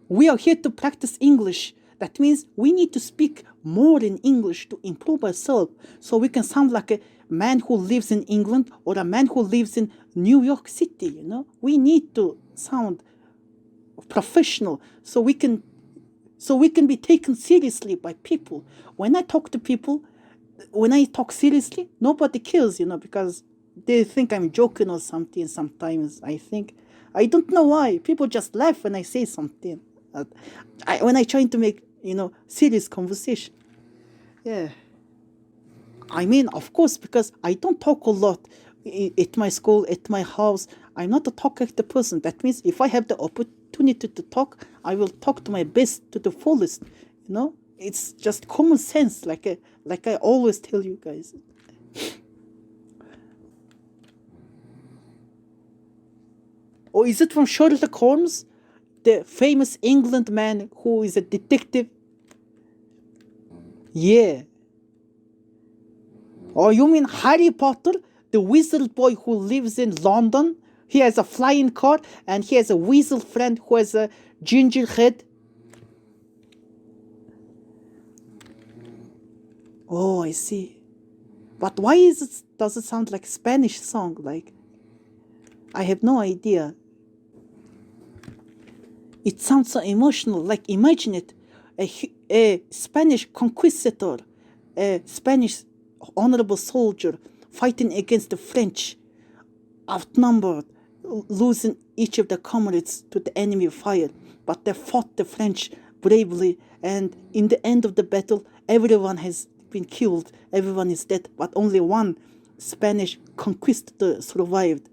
We are here to practice English. That means we need to speak more in English to improve ourselves so we can sound like a man who lives in England or a man who lives in New York City, you know? We need to sound professional so we can be taken seriously by people. When I talk to people, when I talk seriously, nobody cares, you know, because they think I'm joking or something sometimes. I don't know why. People just laugh when I say something. When I try to make, you know, serious conversation. Yeah. I mean, of course, because I don't talk a lot at my school, at my house. I'm not a talkative person. That means if I have the opportunity to talk, I will talk to my best, to the fullest. You know, it's just common sense, like I always tell you guys. Or is it from Sherlock Holmes, the famous England man who is a detective? Yeah. Or you mean Harry Potter, the wizard boy who lives in London? He has a flying car and he has a weasel friend who has a ginger head. Oh, I see. But why does it sound like a Spanish song? Like, I have no idea. It sounds so emotional. Like, imagine it. A Spanish conquistador, a Spanish honorable soldier fighting against the French, outnumbered, losing each of the comrades to the enemy fire. But they fought the French bravely, and in the end of the battle, everyone has been killed, everyone is dead, but only one Spanish conquistador survived,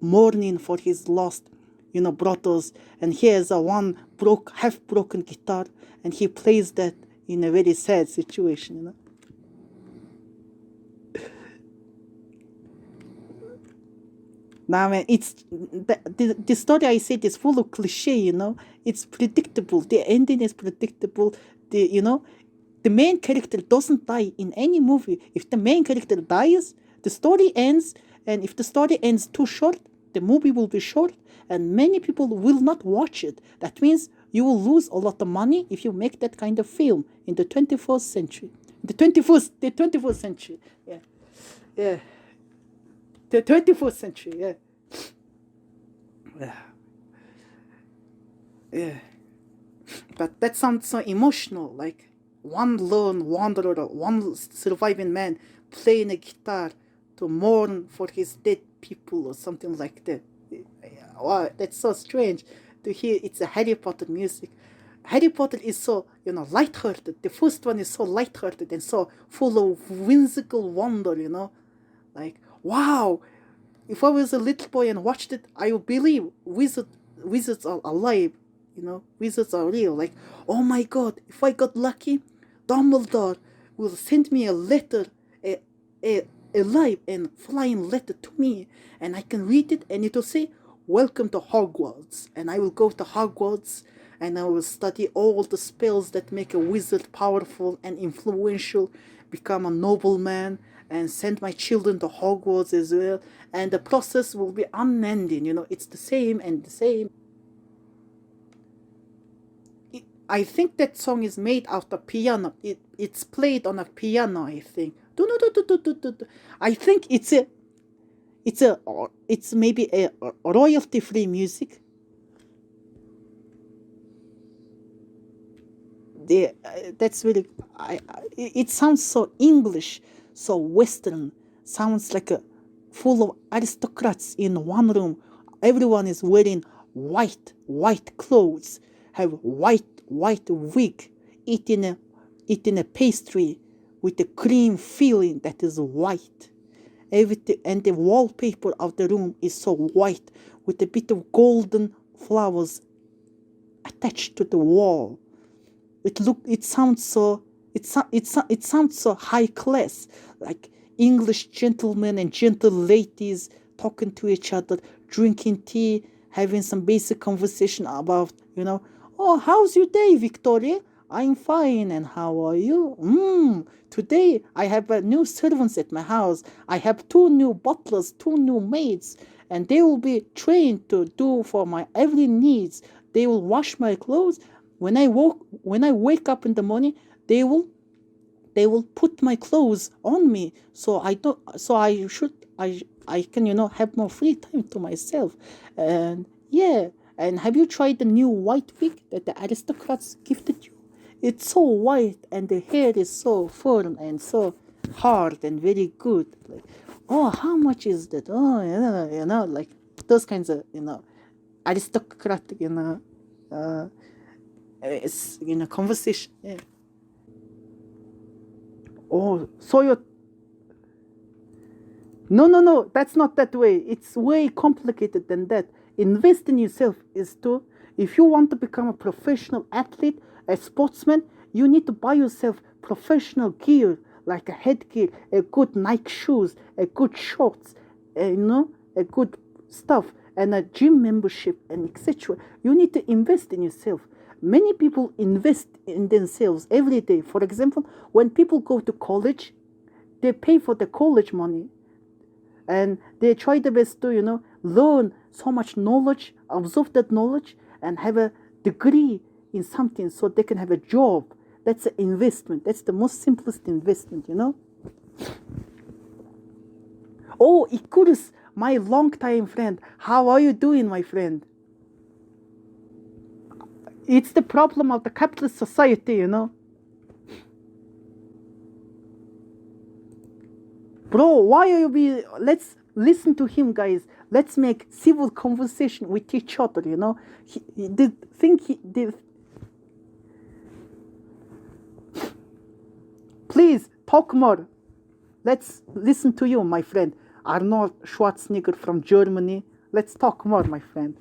mourning for his lost, you know, brothers. And he has a half broken guitar, and he plays that in a very sad situation, you know. Now, man, the story I said is full of cliche, you know. It's predictable. The ending is predictable. The main character doesn't die in any movie. If the main character dies, the story ends, and if the story ends too short, the movie will be short, and many people will not watch it. That means you will lose a lot of money if you make that kind of film in the 21st century. The 21st century. Yeah. Yeah. The 21st century, yeah. Yeah. Yeah. But that sounds so emotional, like one lone wanderer, one surviving man playing a guitar to mourn for his dead people or something like that. Wow, that's so strange to hear. It's a Harry Potter music. Harry Potter is so, you know, lighthearted. The first one is so lighthearted and so full of whimsical wonder, you know. Like, wow, if I was a little boy and watched it, I would believe wizards are alive. You know, wizards are real. Like, oh my God, if I got lucky, Dumbledore will send me a letter, a live and flying letter to me, and I can read it, and it will say, "Welcome to Hogwarts," and I will go to Hogwarts, and I will study all the spells that make a wizard powerful and influential, become a nobleman, and send my children to Hogwarts as well. And the process will be unending. You know, it's the same and the same. I think that song is made out of piano. It's played on a piano, I think. I think it's maybe a royalty free music. That's really, it sounds so English, so Western. Sounds like a full of aristocrats in one room. Everyone is wearing white clothes, have white wig, eating a pastry with a cream filling that is white. Everything, and the wallpaper of the room is so white with a bit of golden flowers attached to the wall. It sounds so high class, like English gentlemen and gentle ladies talking to each other, drinking tea, having some basic conversation about, you know, oh, how's your day, Victoria? I'm fine, and how are you? Today I have new servants at my house. I have 2 new butlers, 2 new maids, and they will be trained to do for my every needs. They will wash my clothes. When I wake up in the morning, they will put my clothes on me, so I can have more free time to myself. And yeah, and have you tried the new white wig that the aristocrats gifted you? It's so white and the hair is so firm and so hard and very good. Like, oh, how much is that? Oh, like those kinds of aristocratic it's conversation. Yeah. Oh, so you no, that's not that way. It's way complicated than that. Invest in yourself is to, if you want to become a professional athlete, a sportsman, you need to buy yourself professional gear, like a headgear, a good Nike shoes, a good shorts, a good stuff, and a gym membership, and etc. You need to invest in yourself. Many people invest in themselves every day. For example, when people go to college, they pay for the college money, and they try their best to learn so much knowledge, absorb that knowledge, and have a degree in something so they can have a job. That's an investment. That's the most simplest investment. Oh, Ikurus, my long-time friend, how are you doing, my friend? It's the problem of the capitalist society. Bro, why are you let's listen to him, guys. Let's make civil conversation with each other. He did think he did. Please talk more. Let's listen to you, my friend. Arnold Schwarzenegger from Germany. Let's talk more, my friend.